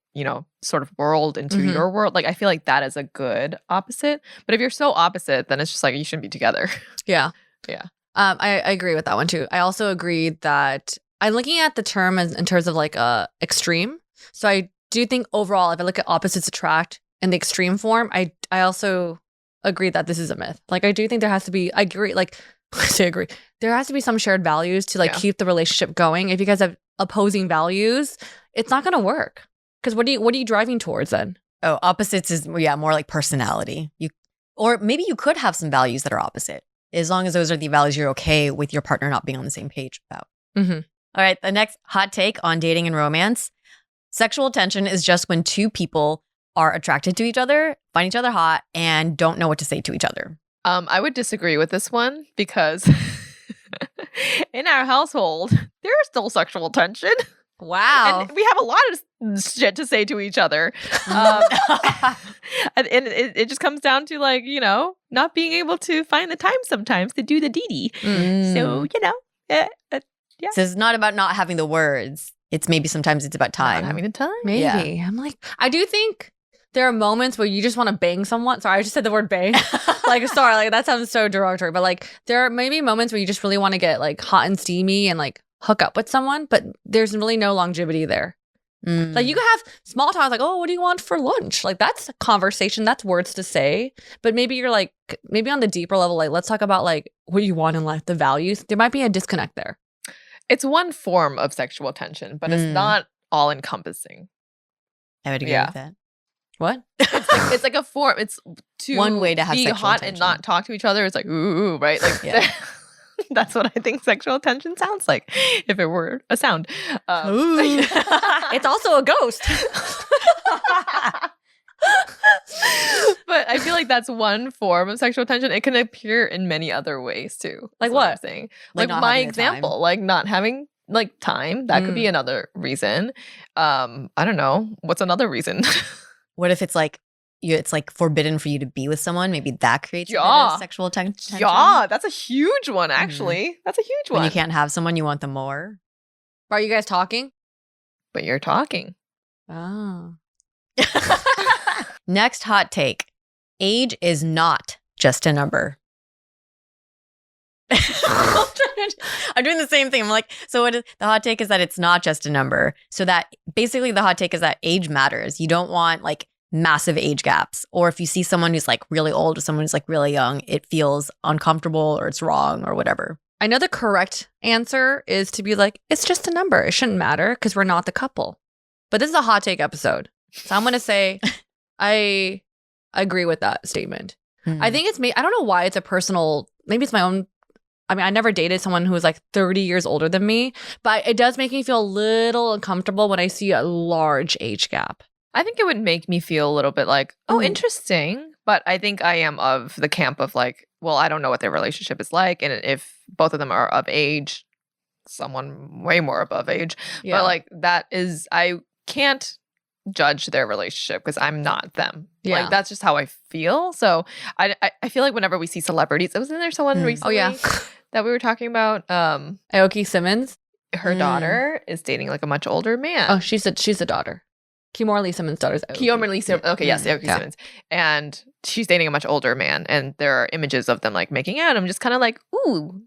sort of world into your world, like I feel like that is a good opposite. But if you're so opposite, then it's just like you shouldn't be together. Yeah. Yeah. I agree with that one too. I also agree that I'm looking at the term in terms of like extreme. So I do think overall, if I look at opposites attract in the extreme form, I also agree that this is a myth. Like I do think there has to be, I agree, like I say agree. There has to be some shared values to like keep the relationship going. If you guys have opposing values, it's not gonna work. Because what are you driving towards then? Oh, opposites is more like personality. Or maybe you could have some values that are opposite, as long as those are the values you're okay with your partner not being on the same page about. Mm-hmm. All right, the next hot take on dating and romance. Sexual tension is just when two people are attracted to each other, find each other hot, and don't know what to say to each other. I would disagree with this one because in our household, there's still sexual tension. Wow. And we have a lot of shit to say to each other. And it just comes down to like, not being able to find the time sometimes to do the DD. So, yeah. So it's not about not having the words. It's maybe sometimes it's about time. Not having the time. Maybe. Yeah. I'm like, I do think there are moments where you just want to bang someone. Sorry, I just said the word bang. Sorry, that sounds so derogatory. But like, there are maybe moments where you just really want to get like hot and steamy and like hook up with someone, but there's really no longevity there. Like you could have small talk, like, oh, what do you want for lunch? Like that's a conversation, that's words to say. But maybe you're like, maybe on the deeper level, like let's talk about like what you want in life, the values. There might be a disconnect there. It's one form of sexual tension, but it's not all encompassing. I would agree with that. What? It's like a form. It's to One way to have be sexual hot tension. and not talk to each other. It's like ooh, right? Like That's what I think sexual attention sounds like if it were a sound. It's also a ghost. But I feel like that's one form of sexual attention. It can appear in many other ways too. Like is what? I'm saying. Like Like not my having the time. example, like not having like time. That could be another reason. I don't know. What's another reason? What if it's like it's like forbidden for you to be with someone? Maybe that creates a bit Yeah. of sexual tension. Yeah, that's a huge one, actually. That's a huge When one. you can't have someone, you want them more. Are you guys talking? But you're talking. Oh. Next hot take. Age is not just a number. I'm doing the same thing. I'm like, so what is, the hot take is that it's not just a number. So that basically the hot take is that age matters. You don't want like massive age gaps. Or if you see someone who's like really old or someone who's like really young, it feels uncomfortable or it's wrong or whatever. I know the correct answer is to be like, it's just a number. It shouldn't matter because we're not the couple. But this is a hot take episode. So I'm going to say I agree with that statement. I think it's me. I don't know why it's a personal, maybe it's my own. I mean, I never dated someone who was like 30 years older than me, but it does make me feel a little uncomfortable when I see a large age gap. I think it would make me feel a little bit like, oh, interesting. But I think I am of the camp of like, well, I don't know what their relationship is like. And if both of them are of age, someone way more above age. Yeah. But like that is, I can't judge their relationship because I'm not them. Yeah. Like that's just how I feel. So I feel like whenever we see celebrities, wasn't there someone recently that we were talking about? Aoki Simmons. Her daughter is dating like a much older man. Oh, she's a daughter. Kimora Simmons' daughter's Aoki. Kimora Simmons. Okay, yes, Aoki Yeah. Simmons. And she's dating a much older man. And there are images of them like making out. I'm just kind of like, ooh,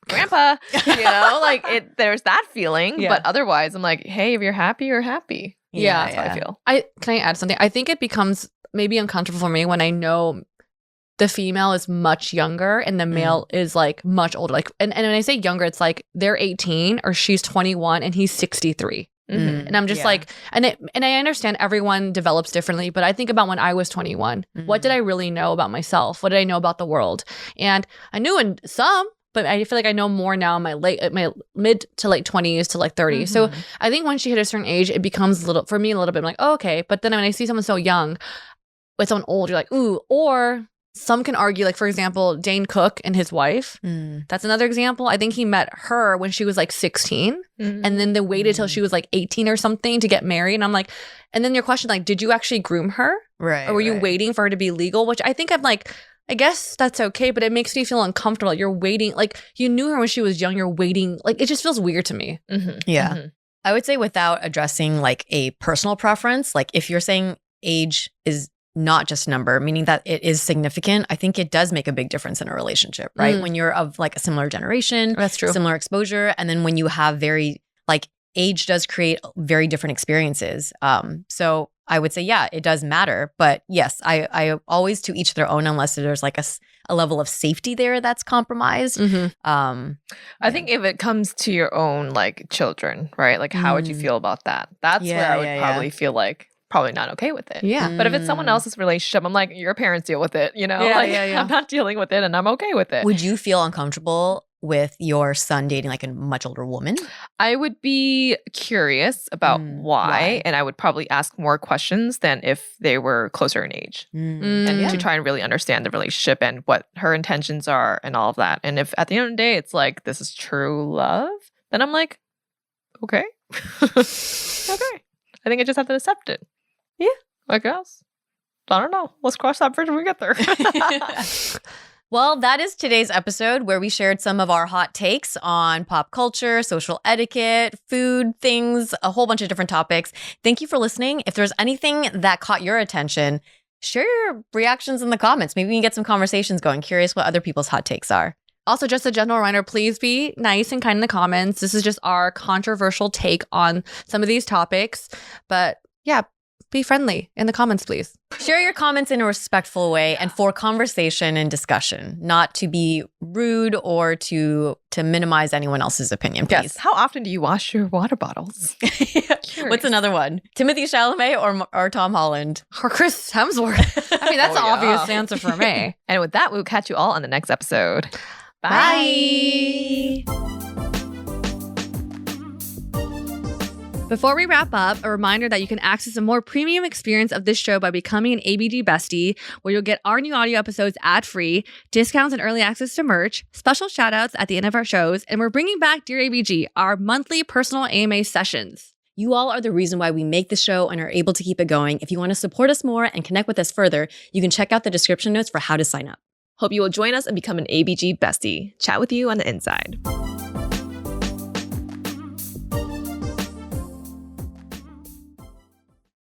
grandpa. You know, like there's that feeling. Yeah. But otherwise, I'm like, hey, if you're happy, you're happy. Yeah, That's how I feel. Can I add something? I think it becomes maybe uncomfortable for me when I know the female is much younger and the male is like much older. Like, and when I say younger, it's like they're 18 or she's 21 and he's 63. Mhm. And I'm just like, and I understand everyone develops differently, but I think about when I was 21. What did I really know about myself? What did I know about the world? And I knew in some, but I feel like I know more now in my mid to late 20s to like 30. So I think once you hit a certain age, it becomes a little, for me, a little bit like, oh, okay. But then when I see someone so young with someone old, you're like, ooh. Or some can argue, like, for example, Dane Cook and his wife. That's another example. I think he met her when she was like 16 and then they waited till she was like 18 or something to get married. And I'm like, and then your question, like, did you actually groom her? Right. Or were you waiting for her to be legal? Which I think I'm like, I guess that's okay, but it makes me feel uncomfortable. You're waiting, like you knew her when she was young. You're waiting, like it just feels weird to me. Yeah. I would say without addressing like a personal preference, like if you're saying age is not just a number, meaning that it is significant, I think it does make a big difference in a relationship, right? When you're of like a similar generation, That's true. similar exposure, and then when you have very like age does create very different experiences. So I would say, yeah, it does matter. But yes, I always to each their own unless there's like a level of safety there that's compromised. I think if it comes to your own like children, right? Like how would you feel about that? That's where I would probably feel like probably not okay with it. Yeah. But if it's someone else's relationship, I'm like, your parents deal with it, you know? Yeah, like, yeah. I'm not dealing with it and I'm okay with it. Would you feel uncomfortable with your son dating like a much older woman? I would be curious about why, and I would probably ask more questions than if they were closer in age. And to try and really understand the relationship and what her intentions are and all of that. And if at the end of the day it's like, this is true love, then I'm like, okay. Okay. I think I just have to accept it. Yeah. I guess. I don't know. Let's cross that bridge when we get there. Well, that is today's episode where we shared some of our hot takes on pop culture, social etiquette, food, things, a whole bunch of different topics. Thank you for listening. If there's anything that caught your attention, share your reactions in the comments. Maybe we can get some conversations going. Curious what other people's hot takes are. Also, just a general reminder, please be nice and kind in the comments. This is just our controversial take on some of these topics. But yeah, be friendly in the comments, please. Share your comments in a respectful way and for conversation and discussion, not to be rude or to minimize anyone else's opinion, please. Yes. How often do you wash your water bottles? What's another one? Timothy Chalamet or Tom Holland? Or Chris Hemsworth. I mean, that's an obvious answer for me. And with that, we'll catch you all on the next episode. Bye. Before we wrap up, a reminder that you can access a more premium experience of this show by becoming an ABG Bestie, where you'll get our new audio episodes ad-free, discounts and early access to merch, special shout-outs at the end of our shows, and we're bringing back Dear ABG, our monthly personal AMA sessions. You all are the reason why we make the show and are able to keep it going. If you want to support us more and connect with us further, you can check out the description notes for how to sign up. Hope you will join us and become an ABG Bestie. Chat with you on the inside.